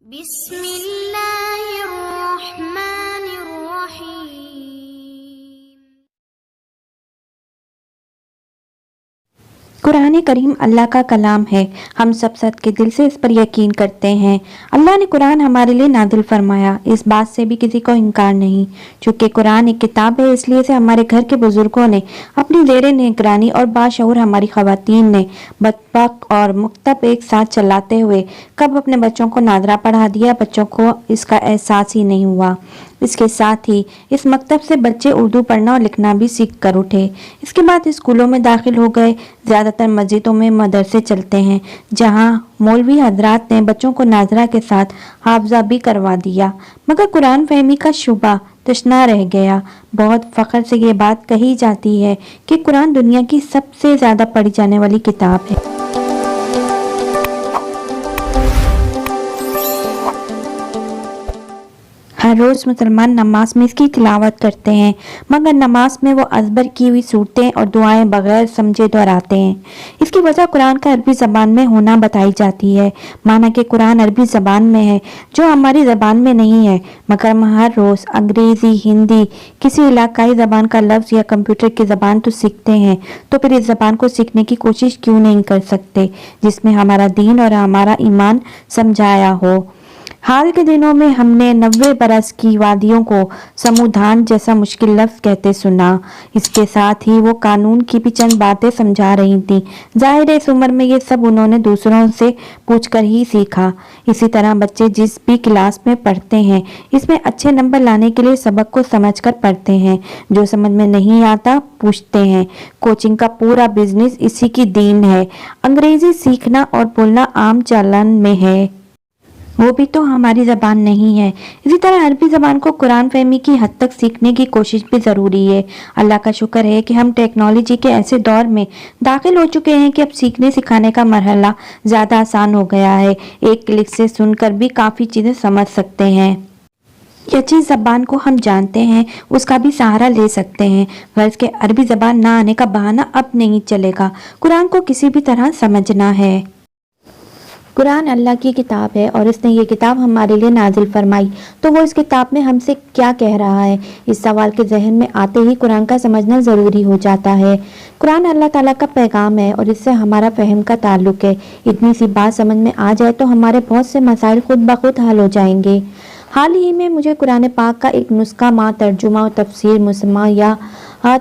بسم اللہ الرحمن الرحیم۔ قرآن کریم اللہ کا کلام ہے، ہم سب صد کے دل سے اس پر یقین کرتے ہیں۔ اللہ نے قرآن ہمارے لیے نازل فرمایا، اس بات سے بھی کسی کو انکار نہیں۔ چونکہ قرآن ایک کتاب ہے، اس لیے اسے ہمارے گھر کے بزرگوں نے اپنی زیر نگرانی اور باشعور ہماری خواتین نے مطبخ اور مکتب ایک ساتھ چلاتے ہوئے کب اپنے بچوں کو ناظرہ پڑھا دیا، بچوں کو اس کا احساس ہی نہیں ہوا۔ اس کے ساتھ ہی اس مکتب سے بچے اردو پڑھنا اور لکھنا بھی سیکھ کر اٹھے۔ اس کے بعد اسکولوں میں داخل ہو گئے۔ زیادہ تر مسجدوں میں مدرسے چلتے ہیں، جہاں مولوی حضرات نے بچوں کو ناظرہ کے ساتھ حافظہ بھی کروا دیا، مگر قرآن فہمی کا شبہ تشنا رہ گیا۔ بہت فخر سے یہ بات کہی جاتی ہے کہ قرآن دنیا کی سب سے زیادہ پڑھی جانے والی کتاب ہے۔ ہر روز مسلمان نماز میں اس کی تلاوت کرتے ہیں، مگر نماز میں وہ ازبر کی ہوئی صورتیں اور دعائیں بغیر سمجھے دہراتے ہیں۔ اس کی وجہ قرآن کا عربی زبان میں ہونا بتائی جاتی ہے، مانا کہ قرآن عربی زبان میں ہے جو ہماری زبان میں نہیں ہے، مگر ہم ہر روز انگریزی، ہندی، کسی علاقائی زبان کا لفظ یا کمپیوٹر کی زبان تو سیکھتے ہیں، تو پھر اس زبان کو سیکھنے کی کوشش کیوں نہیں کر سکتے جس میں ہمارا دین اور ہمارا ایمان سمجھایا ہو۔ حال کے دنوں میں ہم نے 90 برس کی وادیوں کو سمودھان جیسا مشکل لفظ کہتے سنا۔ اس کے ساتھ ہی وہ قانون کی بھی چند باتیں سمجھا رہی تھیں۔ ظاہر ہے اس عمر میں یہ سب انہوں نے دوسروں سے پوچھ کر ہی سیکھا۔ اسی طرح بچے جس بھی کلاس میں پڑھتے ہیں، اس میں اچھے نمبر لانے کے لیے سبق کو سمجھ کر پڑھتے ہیں، جو سمجھ میں نہیں آتا پوچھتے ہیں۔ کوچنگ کا پورا بزنس اسی کی دین ہے۔ انگریزی سیکھنا اور بولنا عام چلن میں ہے، وہ بھی تو ہماری زبان نہیں ہے۔ اسی طرح عربی زبان کو قرآن فہمی کی حد تک سیکھنے کی کوشش بھی ضروری ہے۔ اللہ کا شکر ہے کہ ہم ٹیکنالوجی کے ایسے دور میں داخل ہو چکے ہیں کہ اب سیکھنے سکھانے کا مرحلہ زیادہ آسان ہو گیا ہے۔ ایک کلک سے سن کر بھی کافی چیزیں سمجھ سکتے ہیں، یا جس زبان کو ہم جانتے ہیں اس کا بھی سہارا لے سکتے ہیں۔ غرض کہ عربی زبان نہ آنے کا بہانہ اب نہیں چلے گا، قرآن کو کسی بھی طرح سمجھنا ہے۔ قرآن اللہ کی کتاب ہے اور اس نے یہ کتاب ہمارے لیے نازل فرمائی، تو وہ اس کتاب میں ہم سے کیا کہہ رہا ہے؟ اس سوال کے ذہن میں آتے ہی قرآن کا سمجھنا ضروری ہو جاتا ہے۔ قرآن اللہ تعالیٰ کا پیغام ہے اور اس سے ہمارا فہم کا تعلق ہے۔ اتنی سی بات سمجھ میں آ جائے تو ہمارے بہت سے مسائل خود بخود حل ہو جائیں گے۔ حال ہی میں مجھے قرآن پاک کا ایک نسخہ مع ترجمہ و تفسیر مسمہ یا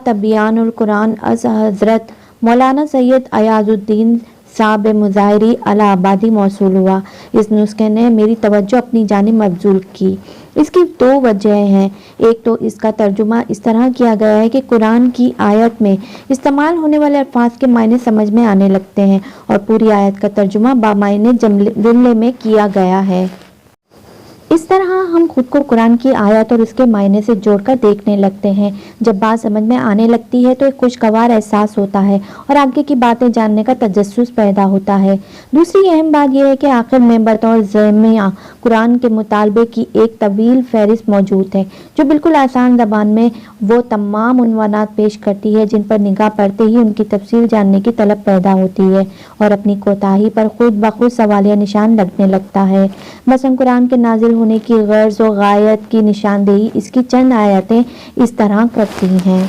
تبیان القرآن از حضرت مولانا سید ایاز الدین صاحب مظاہری الہ آبادی موصول ہوا۔ اس نسخے نے میری توجہ اپنی جانب مبذول کی۔ اس کی دو وجہ ہیں۔ ایک تو اس کا ترجمہ اس طرح کیا گیا ہے کہ قرآن کی آیت میں استعمال ہونے والے الفاظ کے معنی سمجھ میں آنے لگتے ہیں، اور پوری آیت کا ترجمہ بامعنی جملے میں کیا گیا ہے۔ اس طرح ہم خود کو قرآن کی آیت اور اس کے معنی سے جوڑ کر دیکھنے لگتے ہیں۔ جب بات سمجھ میں آنے لگتی ہے تو ایک خوشگوار احساس ہوتا ہے اور آگے کی باتیں جاننے کا تجسس پیدا ہوتا ہے۔ دوسری اہم بات یہ ہے کہ آخر میں بطور ضمنیہ قرآن کے مطالبے کی ایک طویل فہرست موجود ہے، جو بالکل آسان زبان میں وہ تمام عنوانات پیش کرتی ہے جن پر نگاہ پڑتے ہی ان کی تفصیل جاننے کی طلب پیدا ہوتی ہے، اور اپنی کوتاہی پر خود بخود سوالیہ نشان لگنے لگتا ہے۔ مثلاً قرآن کے نازل ہونے کی غرض و غایت کی نشاندہی اس کی چند آیتیں اس طرح کرتی ہیں۔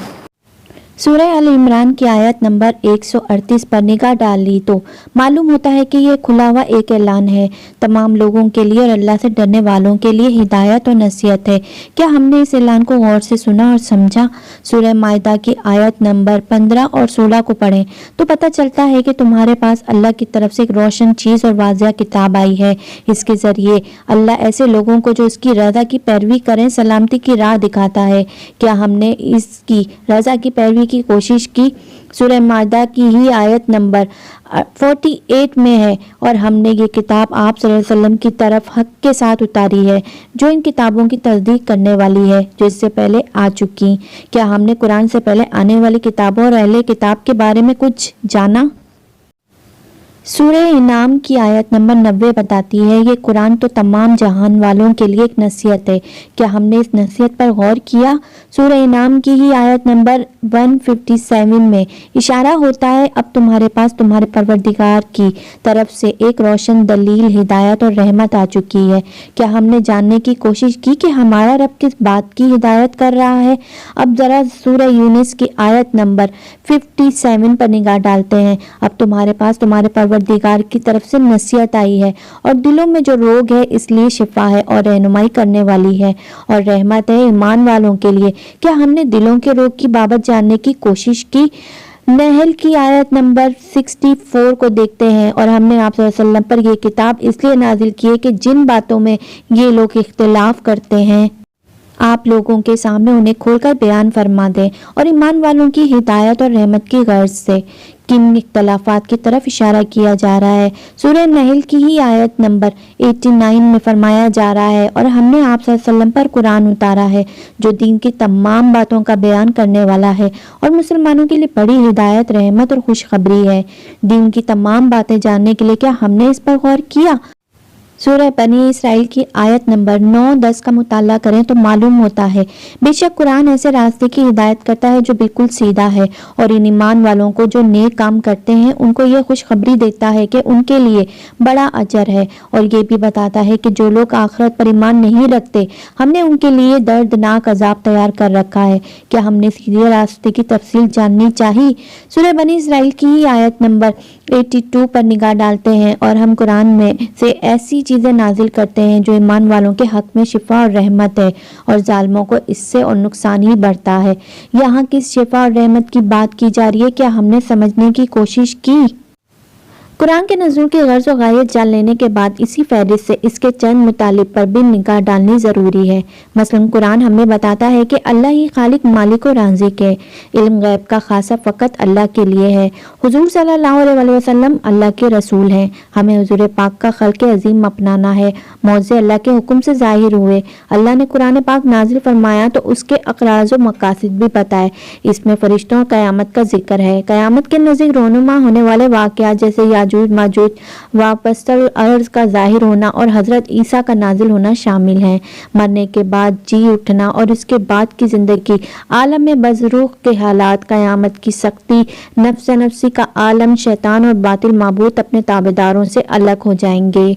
سورہ ال عمران کی آیت نمبر 138 پر نگاہ ڈال لی تو معلوم ہوتا ہے کہ یہ کھلا ہوا ایک اعلان ہے تمام لوگوں کے لیے اور اللہ سے ڈرنے والوں کے لیے ہدایت اور نصیحت ہے۔ کیا ہم نے اس اعلان کو غور سے سنا اور سمجھا؟ سورہ مائدہ کی آیت نمبر 15 اور 16 کو پڑھیں تو پتہ چلتا ہے کہ تمہارے پاس اللہ کی طرف سے ایک روشن چیز اور واضح کتاب آئی ہے۔ اس کے ذریعے اللہ ایسے لوگوں کو جو اس کی رضا کی پیروی کریں سلامتی کی راہ دکھاتا ہے۔ کیا ہم نے اس کی رضا کی پیروی کی کوشش کی؟ سورہ مائدہ کی ہی آیت نمبر 48 میں ہے، اور ہم نے یہ کتاب آپ صلی اللہ علیہ وسلم کی طرف حق کے ساتھ اتاری ہے، جو ان کتابوں کی تصدیق کرنے والی ہے جو اس سے پہلے آ چکی۔ کیا ہم نے قرآن سے پہلے آنے والی کتابوں اور اہل کتاب کے بارے میں کچھ جانا؟ سورہ انعام کی آیت نمبر 90 بتاتی ہے یہ قرآن تو تمام جہان والوں کے لیے ایک نصیحت ہے، کیا ہم نے اس نصیحت پر غور کیا؟ سورہ انعام کی ہی آیت نمبر 157 میں اشارہ ہوتا ہے اب تمہارے پاس تمہارے پروردگار کی طرف سے ایک روشن دلیل ہدایت اور رحمت آ چکی ہے، کیا ہم نے جاننے کی کوشش کی کہ ہمارا رب کس بات کی ہدایت کر رہا ہے؟ اب ذرا سورہ یونس کی آیت نمبر 57 پر نگاہ ڈالتے ہیں، اب تمہارے پاس تمہارے پروردگار کی طرف سے نصیحت آئی ہے اور دلوں میں جو روگ ہے اس لیے شفا ہے اور رہنمائی کرنے والی ہے اور رحمت ہے ایمان والوں کے لیے، کیا ہم نے دلوں کے روگ کی بابت جاننے کی کوشش کی؟ نحل کی آیت نمبر 64 کو دیکھتے ہیں، اور ہم نے آپ صلی اللہ علیہ وسلم پر یہ کتاب اس لیے نازل کی ہے کہ جن باتوں میں یہ لوگ اختلاف کرتے ہیں آپ لوگوں کے سامنے انہیں کھول کر بیان فرما دیں، اور ایمان والوں کی ہدایت اور رحمت کی غرض سے کن اختلافات کی طرف اشارہ کیا جا رہا ہے؟ سورہ نحل کی ہی آیت نمبر 89 میں فرمایا جا رہا ہے اور ہم نے آپ صلی اللہ علیہ وسلم پر قرآن اتارا ہے جو دین کی تمام باتوں کا بیان کرنے والا ہے اور مسلمانوں کے لیے بڑی ہدایت، رحمت اور خوشخبری ہے۔ دین کی تمام باتیں جاننے کے لیے کیا ہم نے اس پر غور کیا؟ سورہ بنی اسرائیل کی آیت نمبر 9-10 کا مطالعہ کریں تو معلوم ہوتا ہے بے شک قرآن ایسے راستے کی ہدایت کرتا ہے جو بالکل سیدھا ہے، اور ان ایمان والوں کو جو نیک کام کرتے ہیں ان کو یہ خوشخبری دیتا ہے کہ ان کے لیے بڑا اجر ہے، اور یہ بھی بتاتا ہے کہ جو لوگ آخرت پر ایمان نہیں رکھتے ہم نے ان کے لیے دردناک عذاب تیار کر رکھا ہے۔ کیا ہم نے سیدھے راستے کی تفصیل جاننی چاہی؟ سورہ بنی اسرائیل کی ہی آیت نمبر 82 پر نگاہ ڈالتے ہیں، اور ہم قرآن میں سے ایسی چیزیں نازل کرتے ہیں جو ایمان والوں کے حق میں شفا اور رحمت ہے اور ظالموں کو اس سے اور نقصان ہی بڑھتا ہے۔ یہاں کس شفا اور رحمت کی بات کی جا رہی ہے؟ کیا ہم نے سمجھنے کی کوشش کی؟ قرآن کے نزول کی غرض و غایت جان لینے کے بعد اسی فہرست سے اس کے چند مطالب پر بھی نگاہ ڈالنی ضروری ہے۔ مثلاً قرآن ہمیں بتاتا ہے کہ اللہ ہی خالق، مالک و رازق ہے، علم غیب کا خاصہ فقط اللہ کے لیے ہے، حضور صلی اللہ علیہ وسلم اللہ کے رسول ہیں، ہمیں حضور پاک کا خلق عظیم اپنانا ہے، معجزے اللہ کے حکم سے ظاہر ہوئے، اللہ نے قرآن پاک نازل فرمایا تو اس کے اغراض و مقاصد بھی بتائے، اس میں فرشتوں اور قیامت کا ذکر ہے، قیامت کے نزدیک رونما ہونے والے واقعات جیسے یاجوج ماجوج واپس الارض کا ظاہر ہونا اور حضرت عیسیٰ کا نازل ہونا شامل ہیں، مرنے کے بعد جی اٹھنا اور اس کے بعد کی زندگی، عالم برزخ کے حالات، قیامت کی سختی، نفس نفسی کا عالم، شیطان اور باطل معبود اپنے تابعداروں سے الگ ہو جائیں گے،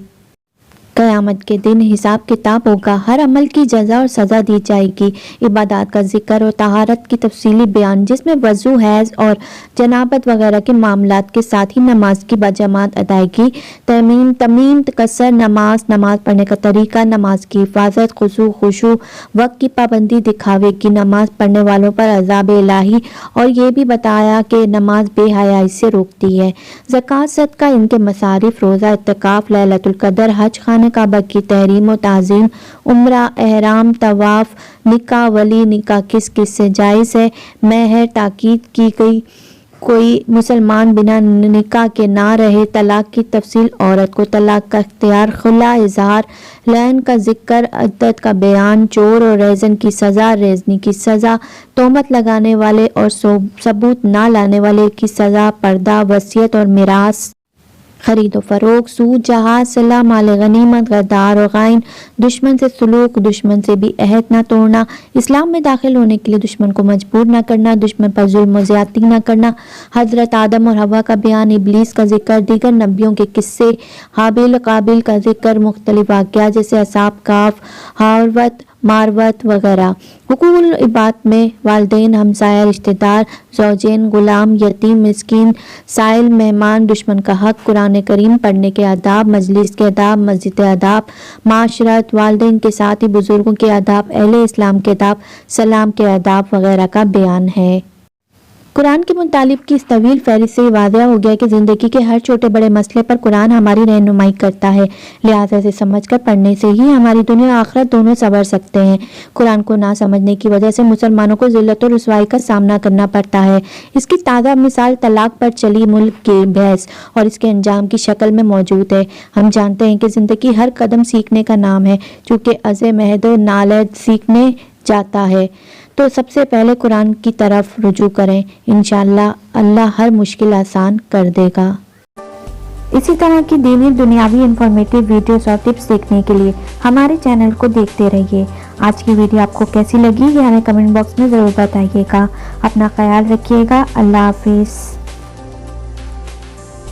قیامت کے دن حساب کتاب ہوگا، ہر عمل کی جزا اور سزا دی جائے گی، عبادات کا ذکر اور طہارت کی تفصیلی بیان جس میں وضو، حیض اور جنابت وغیرہ کے معاملات کے ساتھ ہی نماز کی باجماعت ادائیگی، تمیم تکثر نماز پڑھنے کا طریقہ، نماز کی حفاظت، خشوع، وقت کی پابندی، دکھاوے کی نماز پڑھنے والوں پر عذاب الہی، اور یہ بھی بتایا کہ نماز بے حیائی سے روکتی ہے، زکوٰۃ، صدقہ، ان کے مصارف، روزہ، اعتکاف، لیلۃ القدر، حج، خانہ کعبہ کی تحریم و تعظیم، عمرہ، احرام، طواف، نکاح، ولی نکاح کس کس سے جائز ہے، مہر، تاکید کی گئی، کوئی مسلمان بنا نکاح کے نہ رہے، طلاق کی تفصیل، عورت کو طلاق کا اختیار، خلا، اظہار، لعن کا ذکر، عدت کا بیان، چور اور ریزن کی سزا، ریزنی کی سزا، تہمت لگانے والے اور ثبوت نہ لانے والے کی سزا، پردہ، وصیت اور میراث، خرید و فروخت، سود، جہاد، صلہ، مال غنیمت، غدار و غائن، دشمن سے سلوک، دشمن سے بھی عہد نہ توڑنا، اسلام میں داخل ہونے کے لیے دشمن کو مجبور نہ کرنا، دشمن پر ظلم و زیادتی نہ کرنا، حضرت آدم اور حوا کا بیان، ابلیس کا ذکر، دیگر نبیوں کے قصے، حابیل قابیل کا ذکر، مختلف واقعات جیسے اصحاب کہف، ہاروت ماروت وغیرہ، حقوق العباد میں والدین، ہمسایہ، رشتہ دار، زوجین، غلام، یتیم، مسکین، سائل، مہمان، دشمن کا حق، قرآن کریم پڑھنے کے آداب، مجلس کے آداب، مسجد آداب، معاشرت، والدین کے ساتھ ہی بزرگوں کے آداب، اہل اسلام کے آداب، سلام کے آداب وغیرہ کا بیان ہے۔ قرآن کے مطالب کی اس طویل فہرست سے واضح ہو گیا کہ زندگی کے ہر چھوٹے بڑے مسئلے پر قرآن ہماری رہنمائی کرتا ہے، لہٰذا اسے سمجھ کر پڑھنے سے ہی ہماری دنیا و آخرت دونوں سنور سکتے ہیں۔ قرآن کو نہ سمجھنے کی وجہ سے مسلمانوں کو ذلت و رسوائی کا سامنا کرنا پڑتا ہے۔ اس کی تازہ مثال طلاق پر چلی ملک کی بحث اور اس کے انجام کی شکل میں موجود ہے۔ ہم جانتے ہیں کہ زندگی ہر قدم سیکھنے کا نام ہے، چونکہ از مہد و نالید سیکھنے جاتا ہے تو سب سے پہلے قرآن کی طرف رجوع کریں، انشاءاللہ اللہ ہر مشکل آسان کر دے گا۔ اسی طرح کی دینی دنیاوی انفارمیٹیو ویڈیوز اور ٹپس دیکھنے کے لیے ہمارے چینل کو دیکھتے رہیے۔ آج کی ویڈیو آپ کو کیسی لگی یہ ہمیں کمنٹ باکس میں ضرور بتائیے گا۔ اپنا خیال رکھیے گا۔ اللہ حافظ۔